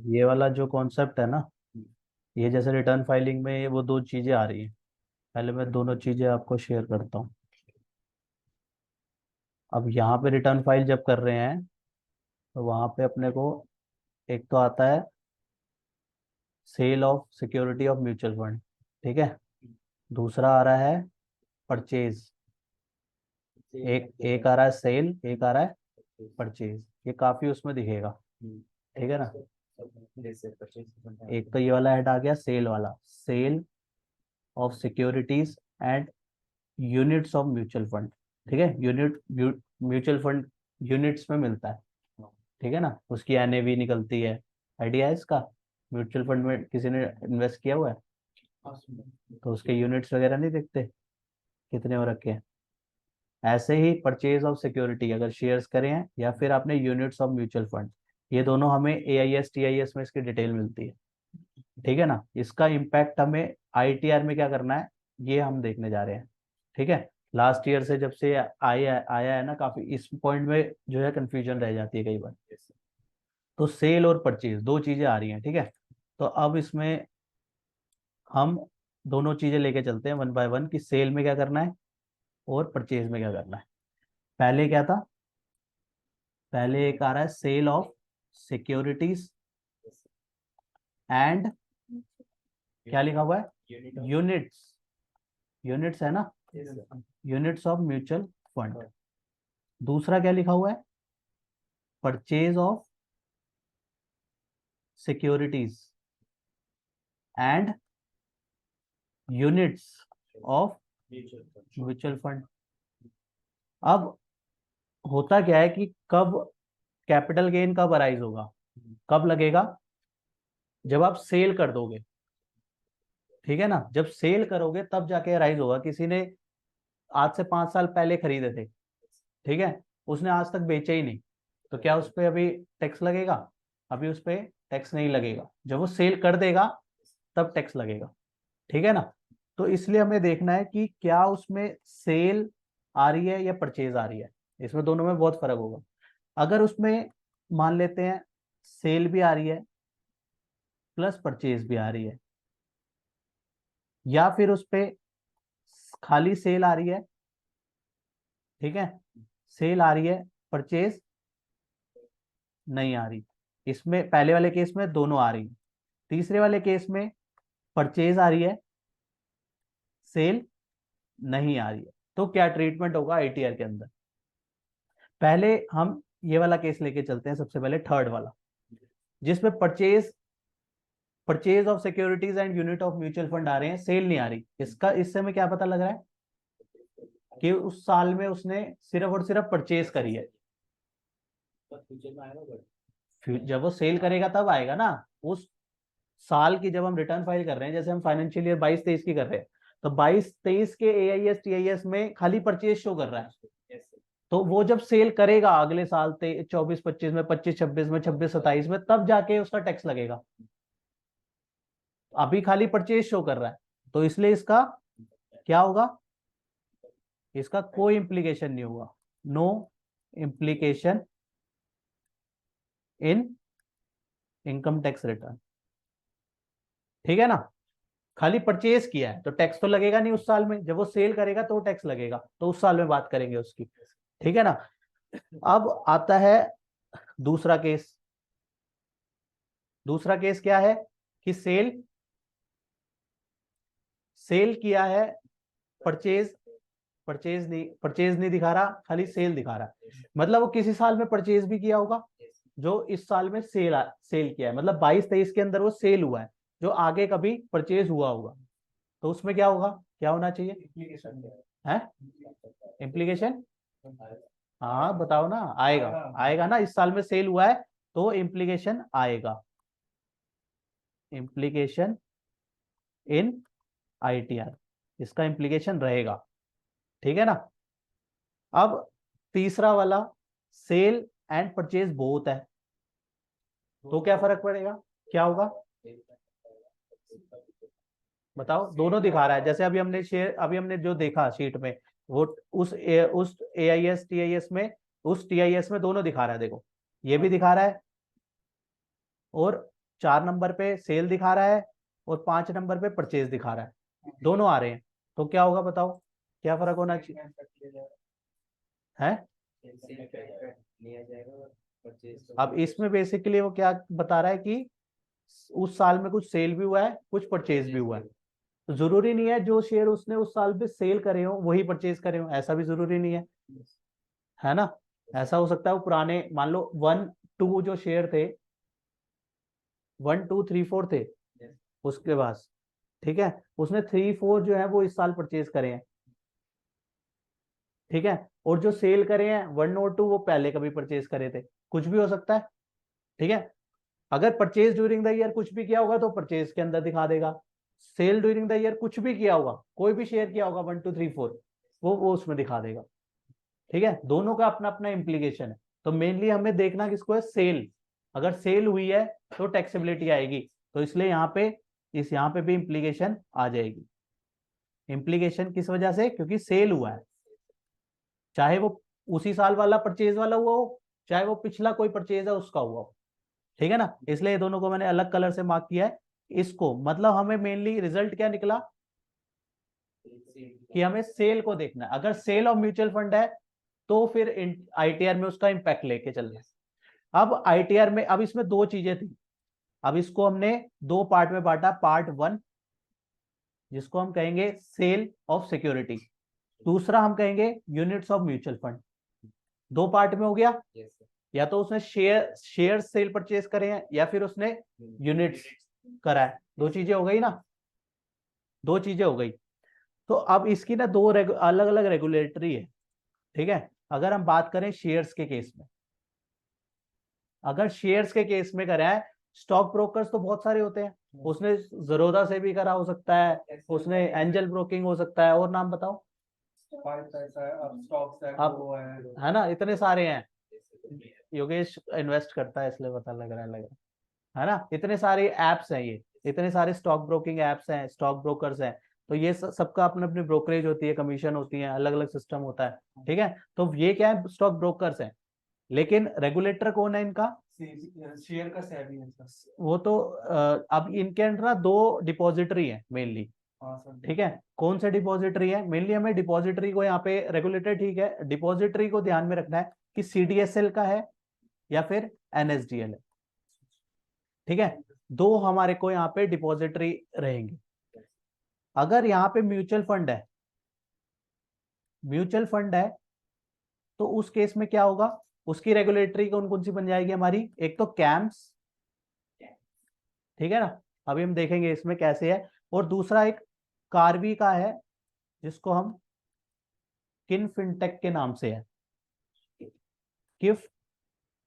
ये वाला जो कॉन्सेप्ट है ना, ये जैसे रिटर्न फाइलिंग में वो दो चीजें आ रही हैं। पहले मैं दोनों चीजें आपको शेयर करता हूँ। अब यहाँ पे रिटर्न फाइल जब कर रहे हैं तो वहाँ पे अपने को एक तो आता है sale of security of mutual fund, ठीक है। दूसरा आ रहा है परचेज। एक एक आ रहा है सेल, एक आ रहा है परचेज। ये काफी उसमें दिखेगा, ठीक है ना। एक तो ये वाला हेड आ गया सेल वाला, sale of securities and units of mutual fund, ठीक है। यूनिट म्यूचुअल फंड यूनिट्स में मिलता है, ठीक है ना। उसकी एनएवी निकलती है। आइडिया है इसका। म्यूचुअल फंड में किसी ने इन्वेस्ट किया हुआ है तो उसके यूनिट्स वगैरह नहीं दिखते, कितने हो रखे हैं। ऐसे ही परचेज ऑफ सिक्योरिटी अगर शेयर्स करें हैं या फिर आपने यूनिट्स ऑफ म्यूचुअल फंड, ये दोनों हमें एआईएस टीआईएस में इसकी डिटेल मिलती है, ठीक है ना। इसका इम्पैक्ट हमें आईटीआर में क्या करना है, ये हम देखने जा रहे हैं, ठीक है। लास्ट ईयर से जब से आया है ना, काफी इस पॉइंट में जो है कंफ्यूजन रह जाती है कई बार। तो सेल और परचेज दो चीजें आ रही हैं, ठीक है। तो अब इसमें हम दोनों चीजें लेके चलते हैं वन बाय वन कि सेल में क्या करना है और परचेज में क्या करना है। पहले क्या था, पहले एक आ रहा है सेल ऑफ सिक्योरिटीज एंड, क्या लिखा हुआ है, यूनिट्स। यूनिट्स है ना, यूनिट्स ऑफ म्यूचुअल फंड। दूसरा क्या लिखा हुआ है, purchase of securities and units of mutual fund. अब होता क्या है कि कब कैपिटल गेन कब अराइज होगा, कब लगेगा, जब आप सेल कर दोगे, ठीक है ना। जब सेल करोगे तब जाके अराइज होगा। किसी ने आज से 5 साल पहले खरीदे थे, ठीक है, उसने आज तक बेचे ही नहीं, तो क्या उस पर अभी टैक्स लगेगा? अभी उस पर टैक्स नहीं लगेगा। जब वो सेल कर देगा तब टैक्स लगेगा, ठीक है ना। तो इसलिए हमें देखना है कि क्या उसमें सेल आ रही है या परचेज आ रही है। इसमें दोनों में बहुत फर्क होगा। अगर उसमें मान लेते हैं सेल भी आ रही है प्लस परचेज भी आ रही है, या फिर उस पे खाली सेल आ रही है, ठीक है, सेल आ रही है, परचेज नहीं आ रही। इसमें पहले वाले केस में दोनों आ रही है। तीसरे वाले केस में परचेज आ रही है, सेल नहीं आ रही है, तो क्या ट्रीटमेंट होगा आईटीआर के अंदर। पहले हम ये वाला केस लेके चलते हैं, सबसे पहले थर्ड वाला, जिसमें purchase purchase of securities and unit of mutual fund आ रहे हैं, सेल नहीं आ रही। इसका इससे हमें क्या पता लग रहा है कि उस साल में उसने सिर्फ और सिर्फ परचेज करी है। जब वो सेल करेगा तब आएगा ना। उस साल की जब हम रिटर्न फाइल कर रहे हैं, जैसे हम फाइनेंशियल ईयर 22-23 की कर रहे हैं, तो 22-23 के एआईएस टीआईएस में खाली परचेज शो कर रहा है। तो वो जब सेल करेगा अगले साल 24-25 में, 25-26 में, 26-27 में, तब जाके उसका टैक्स लगेगा। अभी खाली परचेज शो कर रहा है, तो इसलिए इसका क्या होगा, इसका कोई इंप्लीकेशन नहीं होगा। No implication in income tax return, ठीक है ना। खाली परचेज किया है तो टैक्स तो लगेगा नहीं उस साल में। जब वो सेल करेगा तो टैक्स लगेगा, तो उस साल में बात करेंगे उसकी, ठीक है ना। अब आता है दूसरा केस। दूसरा केस क्या है कि सेल सेल किया है, परचेज परचेज नहीं दिखा रहा, खाली सेल दिखा रहा है। मतलब वो किसी साल में परचेज भी किया होगा जो इस साल में सेल किया है, मतलब 22-23 के अंदर वो सेल हुआ है, जो आगे कभी परचेज हुआ होगा। तो उसमें क्या होगा, क्या होना चाहिए है, इम्प्लीकेशन। हाँ बताओ ना, आएगा आएगा ना, इस साल में सेल हुआ है तो इम्प्लीकेशन आएगा, इम्प्लीकेशन इन आईटीआर, इसका इम्प्लीकेशन रहेगा, ठीक है ना। अब तीसरा वाला सेल एंड परचेज बोथ है, तो क्या फर्क पड़ेगा, क्या होगा बताओ। दोनों दिखा रहा है, जैसे अभी हमने जो देखा शीट में, वो उस एआईएस टीआईएस में, उस टीआईएस में दोनों दिखा रहा है। देखो ये भी दिखा रहा है और 4 नंबर पे सेल दिखा रहा है और 5 नंबर पे परचेज दिखा रहा है, दोनों आ रहे हैं, तो क्या होगा बताओ, क्या फर्क होना चाहिए है? अब इसमें बेसिकली वो क्या बता रहा है कि उस साल में कुछ सेल भी हुआ है, कुछ परचेज भी हुआ है। तो जरूरी नहीं है जो शेयर उसने उस साल पे सेल करे हो वही परचेज करे हो, ऐसा भी जरूरी नहीं है ना। ऐसा हो सकता है वो पुराने, मान लो 1 2 जो शेयर थे, 1 2 3 4 थे उसके पास, ठीक है, उसने 3 4 जो है वो इस साल परचेज करे हैं, ठीक है, और जो सेल करे हैं 1 और 2 वो पहले कभी परचेज करे थे, कुछ भी हो सकता है, ठीक है। अगर परचेज ड्यूरिंग द ईयर कुछ भी किया होगा तो परचेज के अंदर दिखा देगा, सेल ड्यूरिंग द ईयर कुछ भी किया होगा, कोई भी शेयर किया होगा 1 2 3 4 वो उसमें दिखा देगा, ठीक है। दोनों का अपना अपना इम्प्लीकेशन है। तो मेनली हमें देखना किसको है, सेल। अगर सेल हुई है तो टैक्सेबिलिटी आएगी, तो इसलिए यहाँ पे भी इम्प्लीकेशन आ जाएगी। इम्प्लीकेशन किस वजह से, क्योंकि सेल हुआ है, चाहे वो उसी साल वाला परचेज वाला हुआ हो, चाहे वो पिछला कोई परचेज है उसका हुआ हो, ठीक है ना। इसलिए दोनों को मैंने अलग कलर से मार्क किया है। इसको मतलब हमें मेनली रिजल्ट क्या निकला कि हमें सेल को देखना है। अगर सेल ऑफ म्यूचुअल फंड है तो फिर आईटीआर में उसका इंपैक्ट लेके चलना है। अब आईटीआर में अब इसमें दो चीजें थी, अब इसको हमने दो पार्ट में बांटा। पार्ट 1 जिसको हम कहेंगे सेल ऑफ सिक्योरिटी, दूसरा हम कहेंगे यूनिट्स ऑफ म्यूचुअल फंड। दो पार्ट में हो गया, या तो उसने शेयर सेल परचेज करे हैं या फिर उसने यूनिट्स करा है, दो चीजें हो गई ना, दो चीजें हो गई। तो अब इसकी ना दो अलग अलग रेगुलेटरी है, ठीक है। अगर हम बात करें शेयर्स के केस में, अगर शेयर्स के केस में करा है, स्टॉक ब्रोकर्स तो बहुत सारे होते हैं, उसने जरोधा से भी करा हो सकता है, उसने एंजल ब्रोकिंग हो सकता है, और नाम बताओ अब, है ना, इतने सारे हैं। योगेश इन्वेस्ट करता है इसलिए पता लग रहा है ना, इतने सारे एप्स हैं, ये इतने सारे स्टॉक ब्रोकिंग एप्स हैं, स्टॉक ब्रोकर्स हैं। तो ये सबका अपने अपनी ब्रोकरेज होती है, कमीशन होती है, अलग अलग सिस्टम होता है, ठीक है। तो ये क्या है, स्टॉक ब्रोकर्स हैं। लेकिन रेगुलेटर कौन है इनका, शेयर का सेबी है वो तो अब इनके अंदर ना दो डिपॉजिटरी है मेनली, ठीक है। कौन से डिपॉजिटरी है, मेनली हमें डिपॉजिटरी को यहाँ पे रेगुलेटर, ठीक है, डिपॉजिटरी को ध्यान में रखना है कि सीडीएसएल का है या फिर एनएसडीएल है, ठीक है। दो हमारे को यहाँ पे डिपॉजिटरी रहेंगे। अगर यहाँ पे म्यूचुअल फंड है, म्यूचुअल फंड है, तो उस केस में क्या होगा, उसकी रेगुलेटरी कौन कौन सी बन जाएगी हमारी, एक तो कैम्स, ठीक है ना, अभी हम देखेंगे इसमें कैसे है, और दूसरा एक कार्बी का है जिसको हम किन फिनटेक के नाम से है, किफ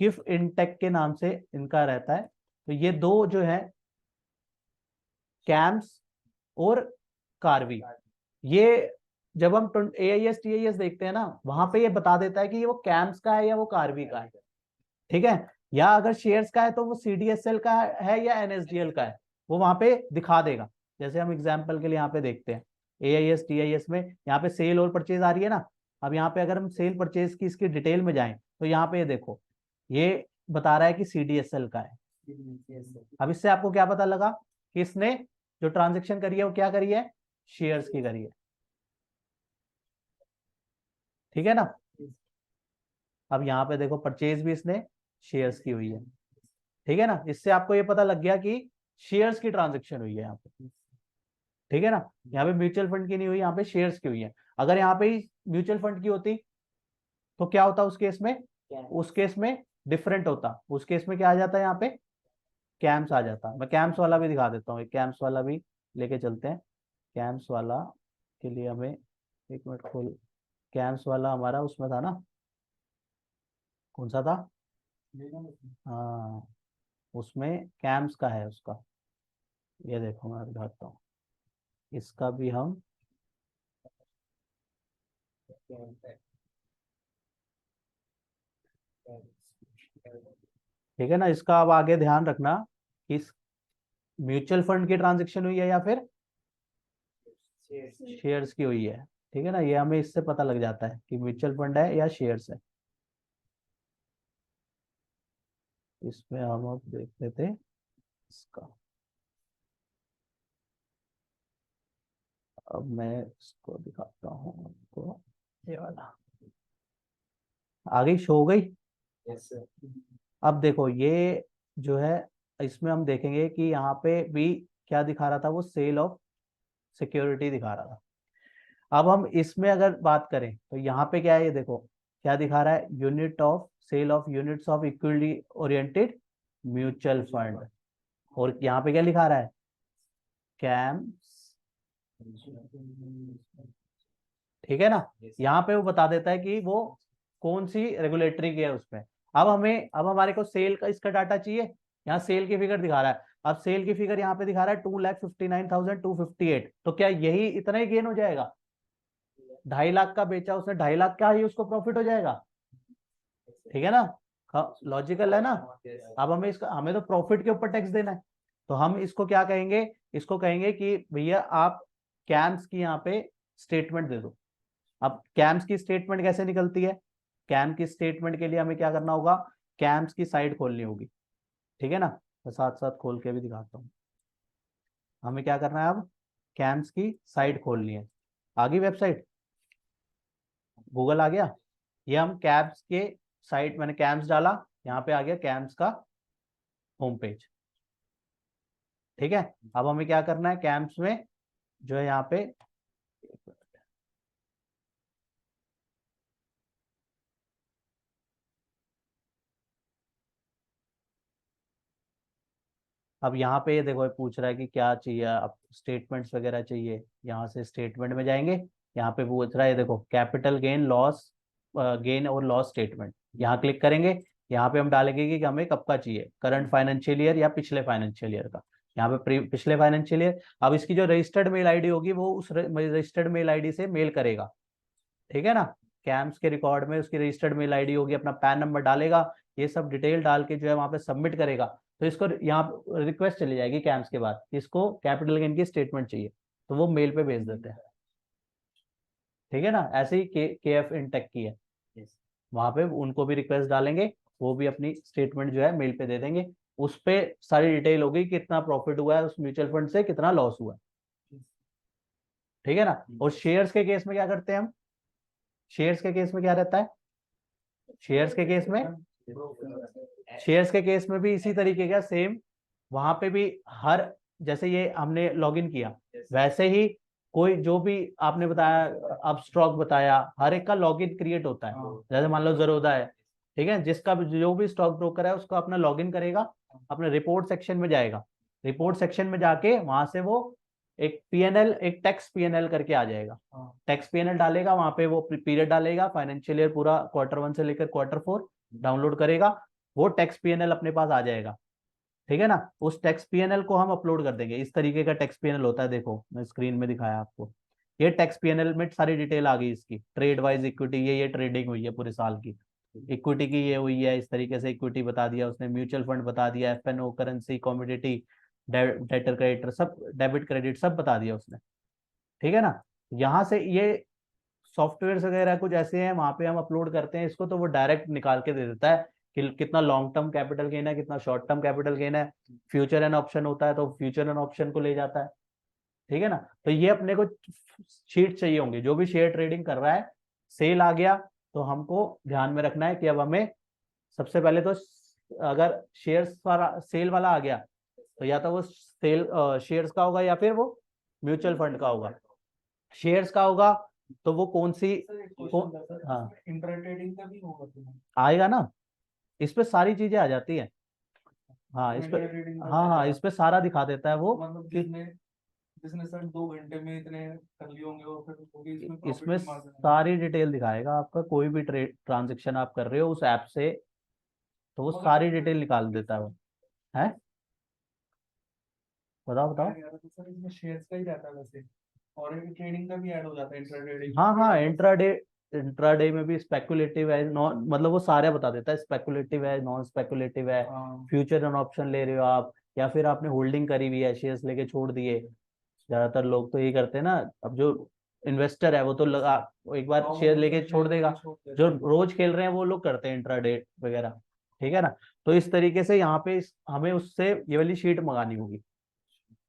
किफ इनटेक के नाम से इनका रहता है। तो ये दो जो है, कैम्स और कार्बी, ये जब हम AIS TIS देखते हैं ना, वहां पे ये बता देता है कि ये वो कैम्स का है या वो कार्बी का है, ठीक है। या अगर शेयर्स का है तो वो CDSL का है या NSDL का है, वो वहां पे दिखा देगा। जैसे हम एग्जाम्पल के लिए यहाँ पे देखते हैं AIS TIS में, यहाँ पे सेल और परचेज आ रही है ना। अब यहाँ पे अगर हम सेल परचेज की इसकी डिटेल में जाएं तो यहाँ पे ये देखो, ये बता रहा है कि CDSL का है। अब इससे आपको क्या पता लगा कि इसने जो ट्रांजेक्शन करी है वो क्या करी है, शेयर्स की करी है, ठीक है ना। अब यहाँ पे देखो परचेज भी इसने शेयर्स की हुई है, ठीक है ना। इससे आपको ये पता लग गया कि शेयर्स की ट्रांजेक्शन हुई है यहाँ पे, ठीक है ना। यहाँ पे म्यूचुअल फंड की नहीं हुई, यहाँ पे शेयर्स की हुई है। अगर यहाँ पे म्यूचुअल फंड की होती तो क्या होता उस केस में, उस केस में डिफरेंट होता, उस केस में क्या आ जाता है, यहाँ पे कैम्स आ जाता। मैं कैम्स वाला भी दिखा देता हूँ, कैम्स वाला भी लेके चलते हैं। कैम्स वाला के लिए हमें, एक मिनट खोल, कैम्स वाला हमारा उसमें था ना, कौन सा था, हाँ, उसमें कैम्स का है उसका, ये देखो मैं दिखाता हूँ, इसका भी हम, ठीक है ना। इसका अब आगे ध्यान रखना कि इस म्यूचुअल फंड की ट्रांजेक्शन हुई है या फिर शेयर्स की हुई है, ठीक है ना। ये हमें इससे पता लग जाता है कि म्यूचुअल फंड है या शेयर्स है। इसमें हम अब देख लेते हैं, इसका अब मैं इसको दिखाता हूँ आपको, ये वाला आ गई, शो हो गई। yes sir अब देखो ये जो है, इसमें हम देखेंगे कि यहाँ पे भी क्या दिखा रहा था, वो सेल ऑफ सिक्योरिटी दिखा रहा था। अब हम इसमें अगर बात करें तो यहाँ पे क्या है, ये देखो क्या दिखा रहा है, unit of sale of units of equity oriented mutual fund. और यहाँ पे क्या लिखा रहा है, कैम्स, ठीक है ना। यहाँ पे वो बता देता है कि वो कौन सी रेगुलेटरी की है उसमें। अब हमारे को सेल का इसका डाटा चाहिए, यहाँ सेल की फिगर दिखा रहा है। अब सेल की फिगर यहाँ पे दिखा रहा है 2,59,258। तो क्या यही इतना ही गेन हो जाएगा? 2.5 लाख का बेचा उसने, 2.5 लाख का ही उसको प्रॉफिट हो जाएगा, ठीक है ना। लॉजिकल है ना। अब हमें इसका, हमें तो प्रॉफिट के ऊपर टैक्स देना है, तो हम इसको क्या कहेंगे, इसको कहेंगे कि भैया आप कैम्स की यहाँ पे स्टेटमेंट दे दो। अब कैम्स की स्टेटमेंट कैसे निकलती है, कैम की स्टेटमेंट के लिए हमें क्या करना होगा, कैम्स की साइट खोलनी होगी, ठीक है ना। तो साथ साथ खोल के भी दिखाता हूँ। हमें क्या करना है, अब कैम्स की साइट खोलनी है। आ गई वेबसाइट, गूगल आ गया। ये हम कैम्स के साइट, मैंने कैम्स डाला, यहाँ पे आ गया कैम्स का होम पेज, ठीक है। अब हमें क्या करना है, कैम्स में जो है यहाँ पे, अब यहाँ पे ये देखो, ये पूछ रहा है कि क्या चाहिए, अब स्टेटमेंट्स वगैरह चाहिए। यहाँ से स्टेटमेंट में जाएंगे, यहाँ पे पूछ रहा है, देखो कैपिटल गेन लॉस, गेन और लॉस स्टेटमेंट, यहाँ क्लिक करेंगे। यहाँ पे हम डालेंगे कि हमें कब का चाहिए, करंट फाइनेंशियल ईयर या पिछले फाइनेंशियल ईयर का। यहाँ पे पिछले फाइनेंशियल ईयर। अब इसकी जो रजिस्टर्ड मेल आईडी होगी वो उस रजिस्टर्ड मेल आईडी से मेल करेगा, ठीक है ना। कैम्स के रिकॉर्ड में उसकी रजिस्टर्ड मेल आईडी होगी, अपना पैन नंबर डालेगा, ये सब डिटेल डाल के जो है वहां पे सबमिट करेगा। तो इसको यहाँ रिक्वेस्ट चली जाएगी कैम्स के बाद, इसको कैपिटल गेन की स्टेटमेंट चाहिए, तो वो मेल पे भेज देते हैं, ठीक है ना। ऐसे ही के एफ इनटेक की है, वहां पे उनको भी रिक्वेस्ट डालेंगे, वो भी अपनी स्टेटमेंट जो है मेल पे दे देंगे। उस पे सारी डिटेल होगी, कितना प्रॉफिट हुआ है उस म्यूचुअल फंड से, कितना लॉस हुआ है, ठीक है ना। और शेयर्स के केस में क्या करते हैं हम, शेयर्स के केस में क्या रहता है, शेयर्स के केस में, शेयर्स के केस में भी इसी तरीके का सेम, वहां पे भी हर, जैसे ये हमने लॉगिन किया वैसे ही कोई जो भी आपने बताया, अब स्टॉक बताया, हर एक का लॉगिन क्रिएट होता है। जैसे मान लो जरोदा है, ठीक है, जिसका भी जो भी स्टॉक ब्रोकर है उसको अपना लॉगिन करेगा, अपने रिपोर्ट सेक्शन में जाएगा, रिपोर्ट सेक्शन में जाके वहां से वो एक पीएनएल, एक टैक्स पीएनएल करके आ जाएगा, टैक्स पीएनएल डालेगा, वहां पे वो पीरियड डालेगा, फाइनेंशियल ईयर पूरा Q1 से लेकर Q4 डाउनलोड करेगा, वो टैक्स पीएनएल अपने पास आ जाएगा, ठीक है ना। उस टैक्स पीएनएल को हम अपलोड कर देंगे। इस तरीके का टैक्स पीएनएल होता है, देखो मैं स्क्रीन में दिखाया आपको, ये टैक्स पीएनएल में सारी डिटेल आ गई इसकी, ट्रेड वाइज इक्विटी, ये ट्रेडिंग हुई है पूरे साल की, इक्विटी की ये हुई है, इस तरीके से इक्विटी बता दिया उसने, म्यूचुअल फंड बता दिया, FNO, currency, commodity, debtor creditor, सब डेबिट क्रेडिट सब बता दिया उसने, ठीक है ना। यहाँ से ये सॉफ्टवेयर वगैरह कुछ ऐसे हैं, वहां पे हम अपलोड करते हैं इसको, तो वो डायरेक्ट निकाल के दे देता है कि कितना लॉन्ग टर्म कैपिटल गेन है, कितना शॉर्ट टर्म कैपिटल गेन है। फ्यूचर एंड ऑप्शन होता है तो फ्यूचर एंड ऑप्शन को ले जाता है, ठीक है ना। तो ये अपने को शीट चाहिए होंगे, जो भी शेयर ट्रेडिंग कर रहा है, सेल आ गया तो हमको ध्यान में रखना है कि अब हमें सबसे पहले तो, अगर शेयर्स वाला सेल वाला आ गया तो या तो वो सेल शेयर्स का होगा या फिर वो म्यूचुअल फंड का होगा। शेयर्स का होगा तो वो कौन सी, हाँ इंटर ट्रेडिंग का भी होगा, आएगा ना, इस पे सारी चीजें आ जाती है। हाँ इस पे, हाँ हाँ इस पे सारा दिखा देता है वो, मतलब जिसने सर 2 घंटे में इतने कर लिए होंगे और फिर वो भी इसमें सारी डिटेल दिखाएगा आपका, कोई भी ट्रांजेक्शन आप कर रहे हो उस ऐप से, तो वो सारी डिटेल निकाल देता है वो, है। बताओ बताओ। सर इसमें शेयर्स का ही रहता है वैसे, और ट्रेडिंग का भी ऐड हो जाता है, इंटर ट्रेडिंग। हाँ हाँ इंट्राडे, इंट्राडे में भी स्पेकुलेटिव है, नॉन, मतलब वो सारे बता देता है, स्पेकुलेटिव है, नॉन स्पेकुलेटिव है, फ्यूचर एंड ऑप्शन ले रहे हो आप, या फिर आपने होल्डिंग करी हुई है, शेयर्स लेके छोड़ दिए। ज्यादातर लोग तो यही करते हैं ना, अब जो इन्वेस्टर है वो तो लगा, एक बार शेयर लेके छोड़ देगा, जो रोज खेल रहे हैं वो लोग करते हैं इंट्राडे वगैरह, ठीक है ना। तो इस तरीके से यहाँ पे हमें उससे ये वाली शीट मंगानी होगी,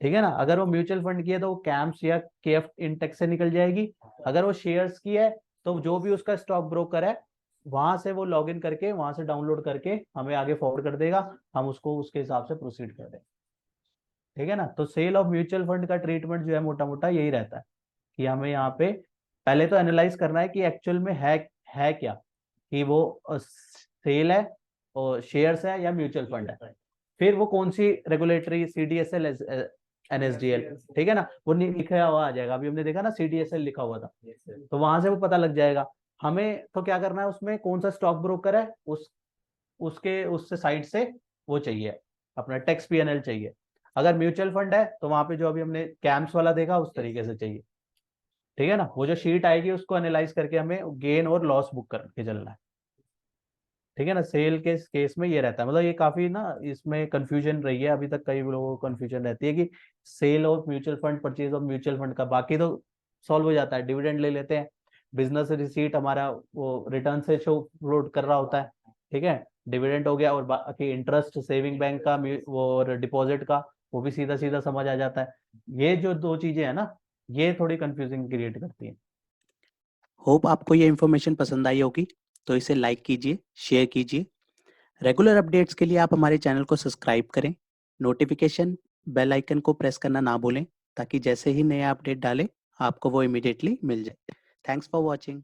ठीक है ना। अगर वो म्यूचुअल फंड की है तो वो कैम्स या केएफ इंटेक्स से निकल जाएगी। अगर वो शेयर्स की है तो जो भी उसका स्टॉक ब्रोकर है वहां से वो लॉग इन करके वहां से डाउनलोड करके हमें आगे फॉरवर्ड कर देगा, हम उसको उसके हिसाब से प्रोसीड कर देंगे, ठीक है ना। तो सेल ऑफ म्यूचुअल फंड का ट्रीटमेंट जो है मोटा मोटा यही रहता है कि हमें यहाँ पे पहले तो एनालाइज करना है कि एक्चुअल में है क्या, कि वो सेल है और शेयर्स है या म्यूचुअल फंड है। फिर वो कौन सी रेगुलेटरी, सीडीएसएल, एनएसडीएल, ठीक है ना, वो लिखा हुआ आ जाएगा। अभी हमने देखा ना सीडीएसएल लिखा हुआ था, तो वहां से वो पता लग जाएगा। हमें तो क्या करना है, उसमें कौन सा स्टॉक ब्रोकर है उसके उससे साइड से वो चाहिए, अपना टैक्स पीएनएल चाहिए। अगर म्यूचुअल फंड है तो वहां पे जो अभी हमने कैम्स वाला देखा उस तरीके से चाहिए, ठीक है ना। वो जो शीट आएगी उसको एनालाइज करके हमें गेन और लॉस बुक करके चलना है, ठीक है ना। सेल के केस में ये रहता है, मतलब ये काफी ना इसमें कंफ्यूजन रही है अभी तक, कई लोगों को कंफ्यूजन रहती है कि sale of mutual fund, purchase of mutual fund का। बाकी तो सॉल्व हो जाता है, डिविडेंड ले लेते हैं, बिजनेस रिसीट हमारा वो रिटर्न से शो फ्लोट कर रहा होता है, ठीक है, डिविडेंड हो गया। और बाकी इंटरेस्ट सेविंग बैंक का वो और डिपॉजिट का वो भी सीधा सीधा समझ आ जाता है। ये जो दो चीजें है ना, ये थोड़ी कंफ्यूजिंग क्रिएट करती है। होप आपको ये इन्फॉर्मेशन पसंद आई होगी, तो इसे लाइक कीजिए, शेयर कीजिए। रेगुलर अपडेट्स के लिए आप हमारे चैनल को सब्सक्राइब करें। नोटिफिकेशन बेल आइकन को प्रेस करना ना भूलें, ताकि जैसे ही नया अपडेट डालें आपको वो इमीडिएटली मिल जाए। Thanks for watching.